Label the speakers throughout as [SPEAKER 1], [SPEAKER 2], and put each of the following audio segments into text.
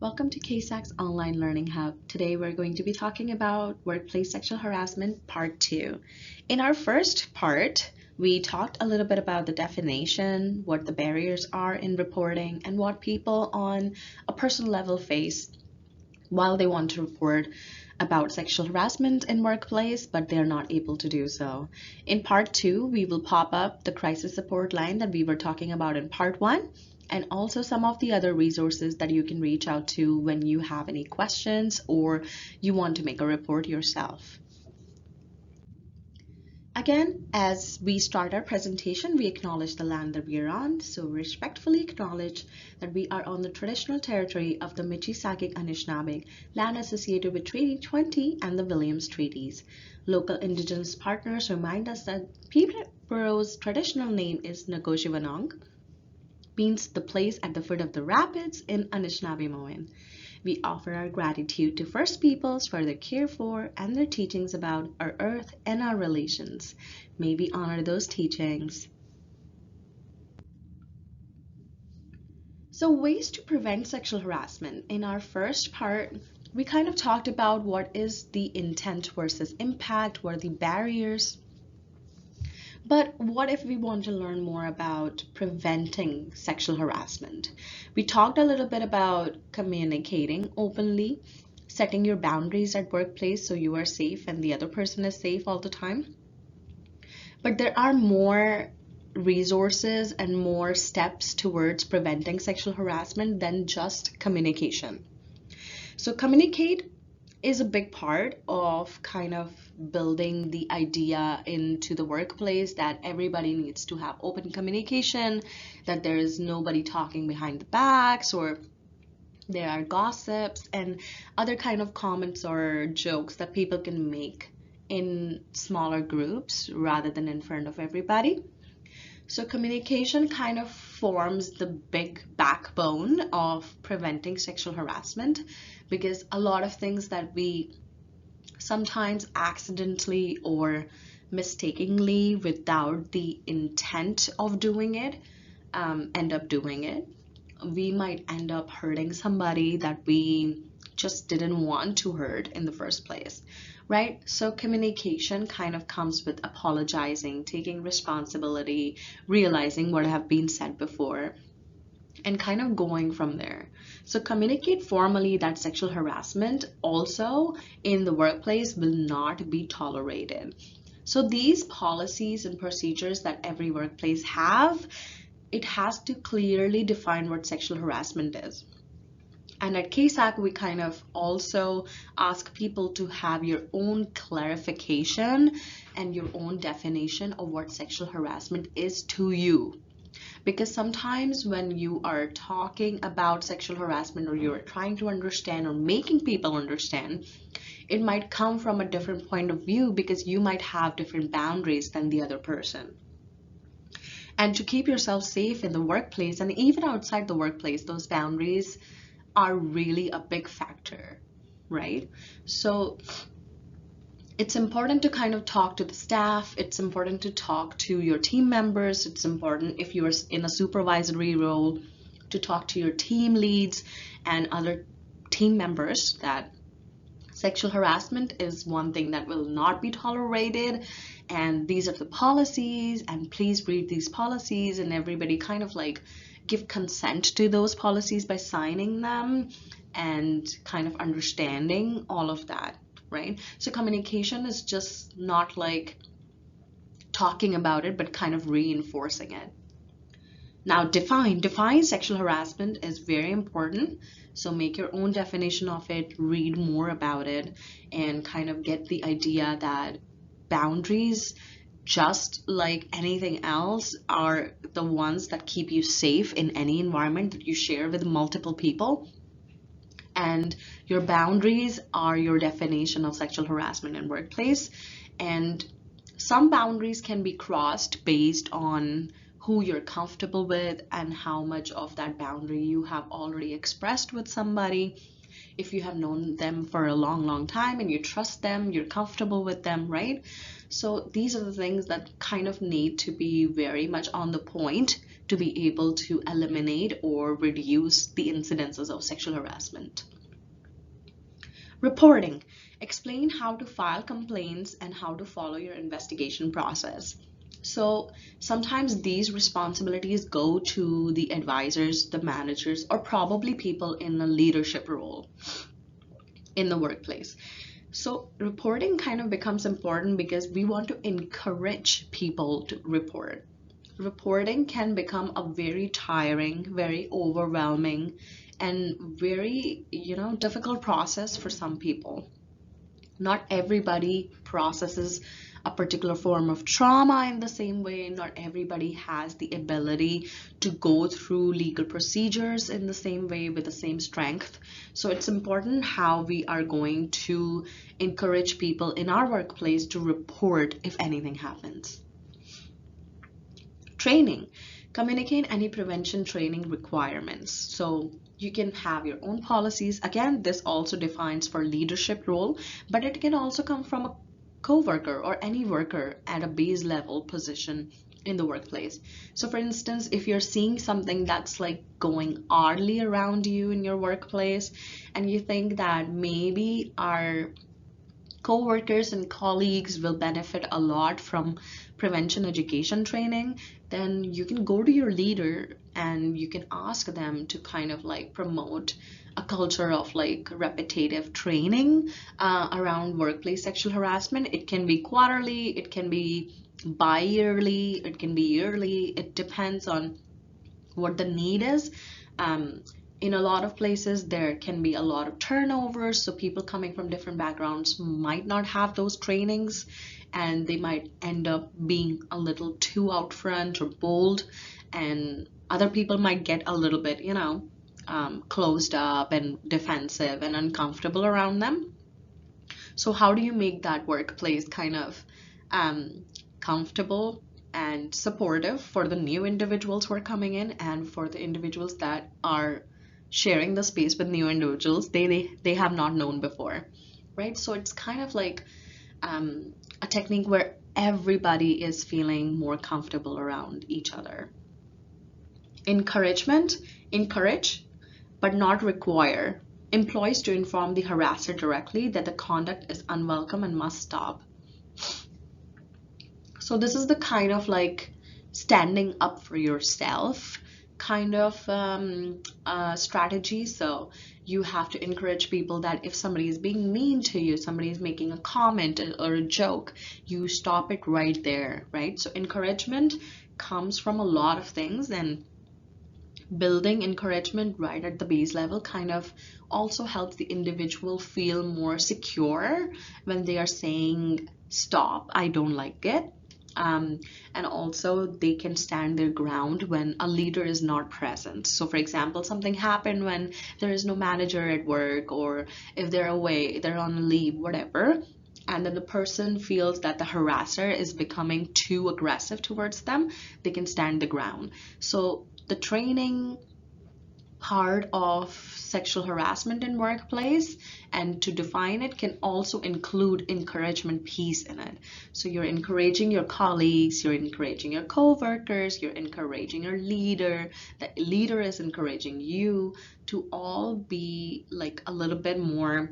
[SPEAKER 1] Welcome to KSAC's Online Learning Hub. Today we're going to be talking about workplace sexual harassment part 2. In our first part, we talked a little bit about the definition, what the barriers are in reporting, and what people on a personal level face while they want to report about sexual harassment in workplace, but they're not able to do so. In part 2, we will pop up the crisis support line that we were talking about in part 1, and also some of the other resources that you can reach out to when you have any questions or you want to make a report yourself. Again, as we start our presentation, we acknowledge the land that we are on, so respectfully acknowledge that we are on the traditional territory of the Michi-Sakik Anishinaabe, land associated with Treaty 20 and the Williams Treaties. Local Indigenous partners remind us that Peterborough's traditional name is Nagoshiwanong, means the place at the foot of the rapids in Anishinaabemowin. We offer our gratitude to First Peoples for their care for and their teachings about our earth and our relations. May we honor those teachings. So, ways to prevent sexual harassment. In our first part, we kind of talked about what is the intent versus impact, what are the barriers. But what if we want to learn more about preventing sexual harassment? We talked a little bit about communicating openly, setting your boundaries at workplace so you are safe and the other person is safe all the time. But there are more resources and more steps towards preventing sexual harassment than just communication. So communicate is a big part of kind of building the idea into the workplace that everybody needs to have open communication, that there is nobody talking behind the backs, or there are gossips and other kind of comments or jokes that people can make in smaller groups rather than in front of everybody. So communication kind of forms the big backbone of preventing sexual harassment, because a lot of things that we sometimes accidentally or mistakenly without the intent of doing it end up doing it. We might end up hurting somebody that we just didn't want to hurt in the first place, right? So communication kind of comes with apologizing, taking responsibility, realizing what have been said before, and kind of going from there. So communicate formally that sexual harassment also in the workplace will not be tolerated. So these policies and procedures that every workplace have, it has to clearly define what sexual harassment is. And at KSAC, we kind of also ask people to have your own clarification and your own definition of what sexual harassment is to you. Because sometimes when you are talking about sexual harassment or you're trying to understand or making people understand, it might come from a different point of view because you might have different boundaries than the other person. And to keep yourself safe in the workplace and even outside the workplace, those boundaries are really a big factor, right? So it's important to kind of talk to the staff. It's important to talk to your team members. It's important if you're in a supervisory role to talk to your team leads and other team members that sexual harassment is one thing that will not be tolerated, and these are the policies, and please read these policies, and everybody kind of like give consent to those policies by signing them and kind of understanding all of that, right? So communication is just not like talking about it, but kind of reinforcing it. Now, define sexual harassment is very important. So make your own definition of it, read more about it, and kind of get the idea that boundaries, just like anything else, are the ones that keep you safe in any environment that you share with multiple people. And your boundaries are your definition of sexual harassment in workplace. And some boundaries can be crossed based on who you're comfortable with and how much of that boundary you have already expressed with somebody. If you have known them for a long time and you trust them, you're comfortable with them, right? So these are the things that kind of need to be very much on the point to be able to eliminate or reduce the incidences of sexual harassment. Reporting. Explain how to file complaints and how to follow your investigation process. So sometimes these responsibilities go to the advisors, the managers, or probably people in a leadership role in the workplace. So reporting kind of becomes important because we want to encourage people to report. Reporting can become a very tiring, very overwhelming, and very, difficult process for some people. Not everybody processes a particular form of trauma in the same way. Not everybody has the ability to go through legal procedures in the same way with the same strength. So it's important how we are going to encourage people in our workplace to report if anything happens. Training. Communicate any prevention training requirements. So you can have your own policies. Again, this also defines for leadership role, but it can also come from a coworker or any worker at a base level position in the workplace. So for instance, if you're seeing something that's like going oddly around you in your workplace and you think that maybe our co-workers and colleagues will benefit a lot from prevention education training, then you can go to your leader and you can ask them to kind of like promote a culture of like repetitive training around workplace sexual harassment. It can be quarterly, it can be bi-yearly, it can be yearly. It depends on what the need is. In a lot of places, there can be a lot of turnover, so people coming from different backgrounds might not have those trainings, and they might end up being a little too out front or bold, and other people might get a little bit, closed up and defensive and uncomfortable around them. So how do you make that workplace kind of comfortable and supportive for the new individuals who are coming in and for the individuals that are sharing the space with new individuals they have not known before, right? So it's kind of like a technique where everybody is feeling more comfortable around each other. Encouragement. Encourage but not require employees to inform the harasser directly that the conduct is unwelcome and must stop. So this is the kind of like standing up for yourself kind of strategy. So you have to encourage people that if somebody is being mean to you, somebody is making a comment or a joke, you stop it right there, right? So encouragement comes from a lot of things, and building encouragement right at the base level kind of also helps the individual feel more secure when they are saying, stop, I don't like it. And also they can stand their ground when a leader is not present. So for example, something happened when there is no manager at work, or if they're away, they're on leave, whatever, and then the person feels that the harasser is becoming too aggressive towards them, they can stand the ground. So the training part of sexual harassment in workplace, and to define it, can also include encouragement piece in it. So you're encouraging your colleagues, you're encouraging your co-workers, you're encouraging your leader, the leader is encouraging you to all be like a little bit more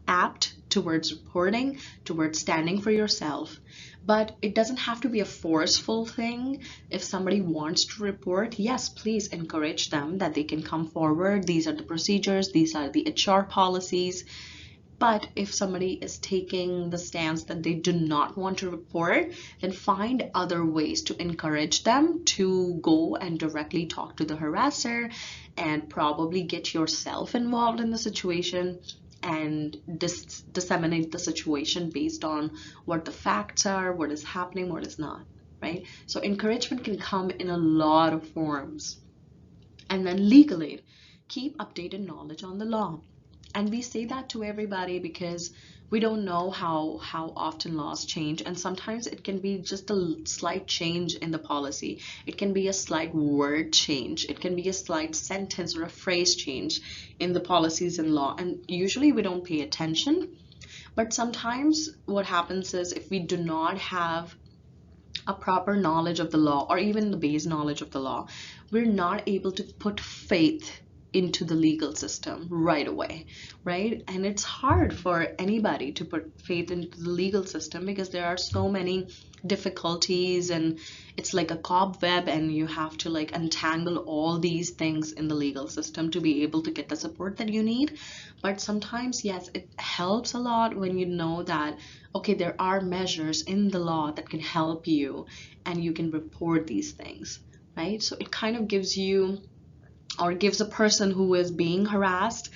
[SPEAKER 1] apt towards reporting, towards standing for yourself. But it doesn't have to be a forceful thing. If somebody wants to report, yes, please encourage them that they can come forward. These are the procedures, these are the HR policies. But if somebody is taking the stance that they do not want to report, then find other ways to encourage them to go and directly talk to the harasser, and probably get yourself involved in the situation and disseminate the situation based on what the facts are, what is happening, what is not, right? So encouragement can come in a lot of forms. And then legal aid. Keep updated knowledge on the law. And we say that to everybody because we don't know how often laws change, and sometimes it can be just a slight change in the policy. It can be a slight word change, it can be a slight sentence or a phrase change in the policies and law, and usually we don't pay attention. But sometimes what happens is, if we do not have a proper knowledge of the law or even the base knowledge of the law, we're not able to put faith into the legal system right away, right? And it's hard for anybody to put faith into the legal system because there are so many difficulties, and it's like a cobweb, and you have to like untangle all these things in the legal system to be able to get the support that you need. But sometimes, yes, it helps a lot when you know that, okay, there are measures in the law that can help you and you can report these things, right? So it kind of gives you, or gives a person who is being harassed,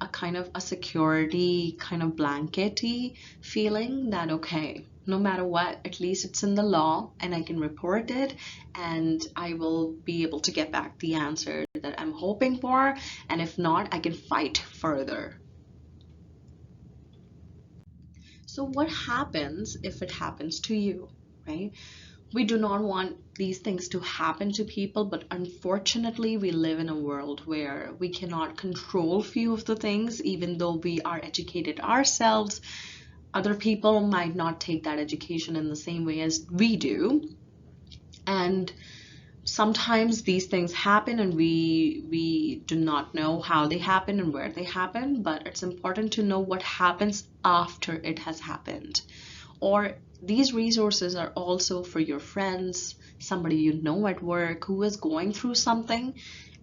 [SPEAKER 1] a kind of a security, kind of blankety feeling that, okay, no matter what, at least it's in the law and I can report it, and I will be able to get back the answer that I'm hoping for. And if not, I can fight further. So what happens if it happens to you, right? We do not want these things to happen to people, but unfortunately, we live in a world where we cannot control few of the things, even though we are educated ourselves. Other people might not take that education in the same way as we do. And sometimes these things happen and we do not know how they happen and where they happen, but it's important to know what happens after it has happened. Or these resources are also for your friends, somebody you know at work who is going through something,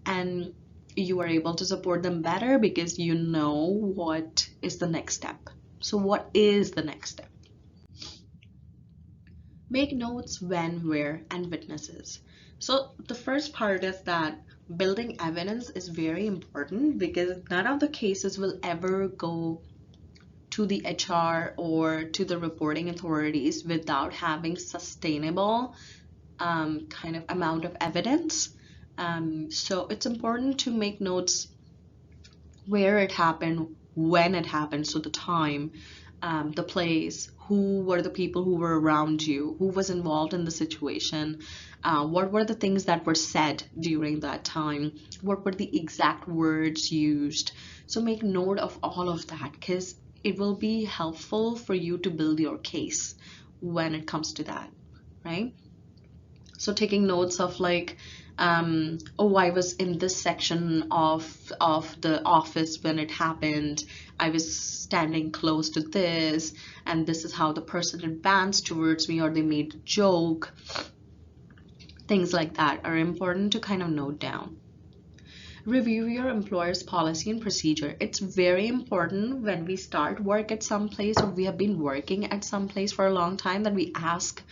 [SPEAKER 1] and you are able to support them better because you know what is the next step. So what is the next step? Make notes when, where, and witnesses. So the first part is that building evidence is very important because none of the cases will ever go to the HR or to the reporting authorities without having sustainable kind of amount of evidence. So it's important to make notes where it happened, when it happened, so the time, the place, who were the people who were around you, who was involved in the situation, what were the things that were said during that time, what were the exact words used. So make note of all of that because it will be helpful for you to build your case when it comes to that, right? So taking notes of like, oh, I was in this section of the office when it happened. I was standing close to this, and this is how the person advanced towards me, or they made a joke. Things like that are important to kind of note down. Review your employer's policy and procedure. It's very important when we start work at some place or we have been working at some place for a long time that we ask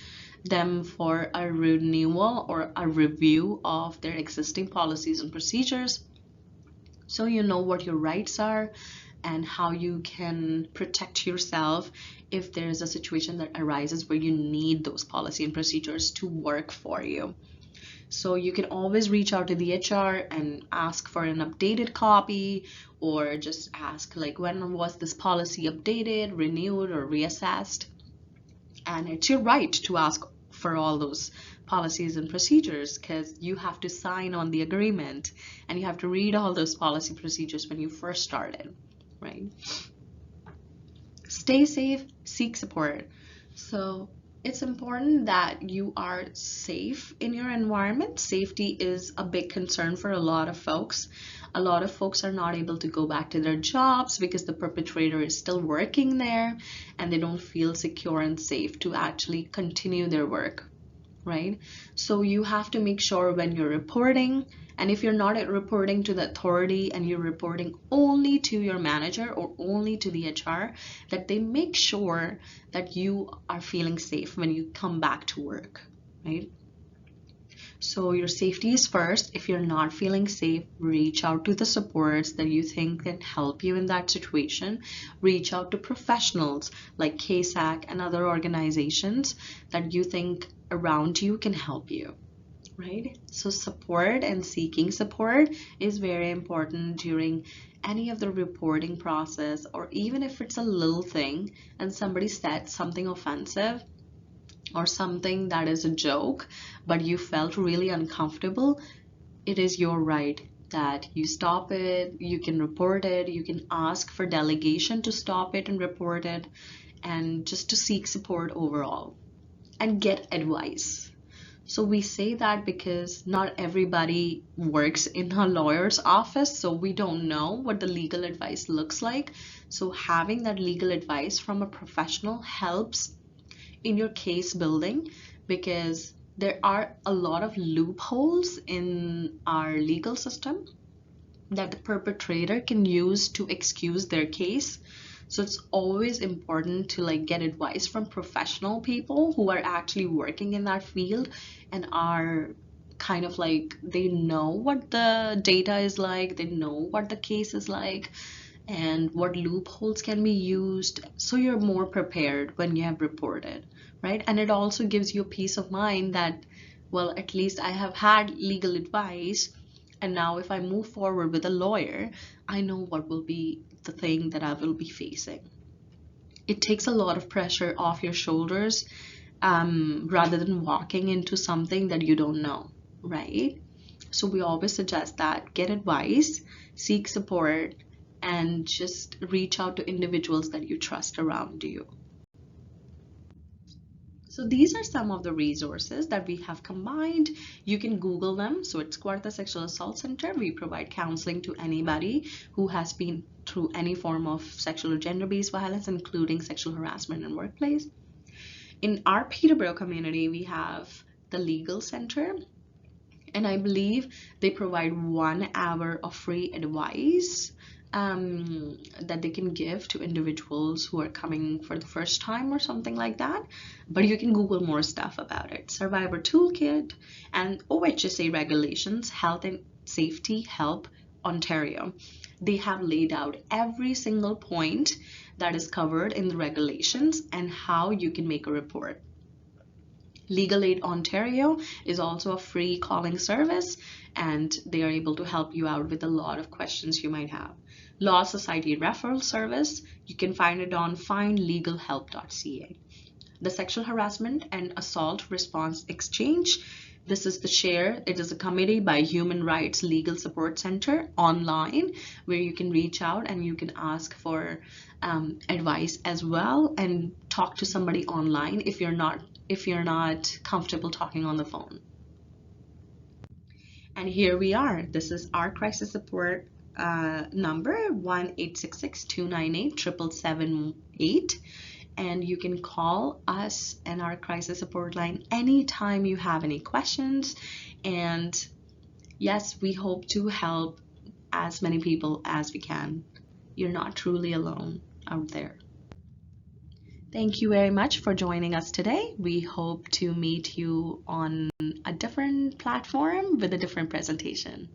[SPEAKER 1] them for a renewal or a review of their existing policies and procedures, so you know what your rights are and how you can protect yourself if there is a situation that arises where you need those policy and procedures to work for you. So you can always reach out to the HR and ask for an updated copy, or just ask like, when was this policy updated, renewed, or reassessed? And it's your right to ask for all those policies and procedures because you have to sign on the agreement and you have to read all those policy procedures when you first started, right? Stay safe, seek support. So it's important that you are safe in your environment. Safety is a big concern for a lot of folks. A lot of folks are not able to go back to their jobs because the perpetrator is still working there and they don't feel secure and safe to actually continue their work, right? So you have to make sure when you're reporting, and if you're not reporting to the authority and you're reporting only to your manager or only to the HR, that they make sure that you are feeling safe when you come back to work, right? So your safety is first. If you're not feeling safe, reach out to the supports that you think can help you in that situation. Reach out to professionals like KSAC and other organizations that you think around you can help you, right? So support and seeking support is very important during any of the reporting process, or even if it's a little thing and somebody said something offensive or something that is a joke, but you felt really uncomfortable, it is your right that you stop it, you can report it, you can ask for delegation to stop it and report it, and just to seek support overall. and get advice. So we say that because not everybody works in a lawyer's office, so we don't know what the legal advice looks like. So having that legal advice from a professional helps in your case building, because there are a lot of loopholes in our legal system that the perpetrator can use to excuse their case. So it's always important to like get advice from professional people who are actually working in that field and are kind of like, they know what the data is like, they know what the case is like, and what loopholes can be used, so you're more prepared when you have reported, right? And it also gives you a peace of mind that, well, at least I have had legal advice, and now if I move forward with a lawyer, I know what will be the thing that I will be facing. It takes a lot of pressure off your shoulders, rather than walking into something that you don't know, right? So we always suggest that get advice, seek support, and just reach out to individuals that you trust around you. So these are some of the resources that we have combined. You can Google them. So it's Cuarta Sexual Assault Center. We provide counseling to anybody who has been through any form of sexual or gender-based violence, including sexual harassment in workplace. In our Peterborough community, we have the Legal Center, and I believe they provide 1 hour of free advice, that they can give to individuals who are coming for the first time or something like that. But you can Google more stuff about it. Survivor Toolkit and OHSA regulations, Health and Safety Help Ontario. They have laid out every single point that is covered in the regulations and how you can make a report. Legal Aid Ontario is also a free calling service, and they are able to help you out with a lot of questions you might have. Law Society Referral Service, you can find it on findlegalhelp.ca. The Sexual Harassment and Assault Response Exchange, this is the SHARE. It is a committee by Human Rights Legal Support Center online, where you can reach out and you can ask for advice as well, and talk to somebody online if you're not comfortable talking on the phone. And here we are. This is our crisis support number, 1-866-298-7778. And you can call us and our crisis support line anytime you have any questions. And yes, we hope to help as many people as we can. You're not truly alone out there. Thank you very much for joining us today. We hope to meet you on a different platform with a different presentation.